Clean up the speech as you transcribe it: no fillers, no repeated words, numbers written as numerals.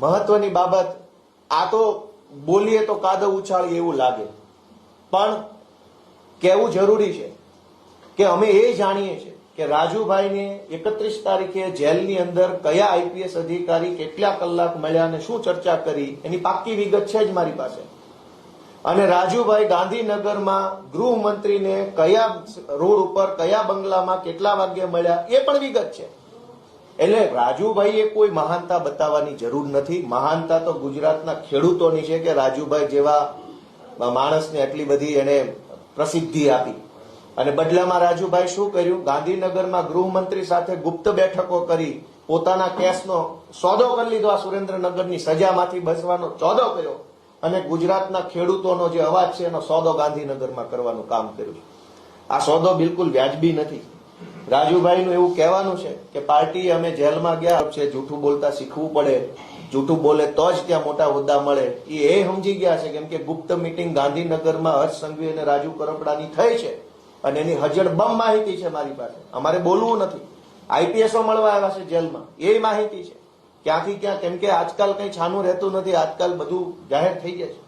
મહત્વની બાબત, આ તો બોલીએ તો કાદવ ઉછાળીએ એવું લાગે, પણ કહેવું જરૂરી છે કે અમે એ જાણીએ છીએ કે રાજુભાઈને 31 તારીખે જેલની અંદર કયા આઈપીએસ અધિકારી કેટલા કલાક મળ્યા અને શું ચર્ચા કરી એની પાક્કી વિગત છે જ મારી પાસે. અને રાજુભાઈ ગાંધીનગરમાં ગૃહમંત્રીને કયા રોડ ઉપર કયા બંગલામાં કેટલા વાગ્યે મળ્યા એ પણ વિગત છે. એટલે રાજુભાઈએ કોઈ મહાનતા બતાવવાની જરૂર નથી. મહાનતા તો ગુજરાતના ખેડૂતોની છે કે રાજુભાઈ જેવા માણસને એટલી બધી એને પ્રસિદ્ધિ આપી. અને બદલામાં રાજુભાઈ શું કર્યું? ગાંધીનગરમાં ગૃહમંત્રી સાથે ગુપ્ત બેઠકો કરી પોતાના કેસનો સોદો કરી લીધો. આ સુરેન્દ્રનગરની સજામાંથી બચવાનો સોદો કર્યો અને ગુજરાતના ખેડૂતોનો જે અવાજ છે એનો સોદો ગાંધીનગરમાં કરવાનું કામ કર્યું. આ સોદો બિલકુલ વ્યાજબી નથી. રાજુભાઈનું એવું કહેવાનું છે કે પાર્ટી અમે જેલમાં ગયા છે, જૂઠું બોલતા શીખવું પડે, જૂઠું બોલે તો જ ત્યાં મોટા હોદ્દા મળે. એ સમજી ગયા છે કેમ કે ગુપ્ત મિટિંગ ગાંધીનગરમાં હર્ષ સંઘવી અને રાજુ કરપડાની થઈ છે અને એની હજડબમ માહિતી છે મારી પાસે. અમારે બોલવું નથી. આઈપીએસો મળવા આવ્યા છે જેલમાં, એ માહિતી છે ક્યાંથી ક્યાં. કેમ કે આજકાલ કઈ છાનું રહેતું નથી, આજકાલ બધું જાહેર થઈ જાય છે.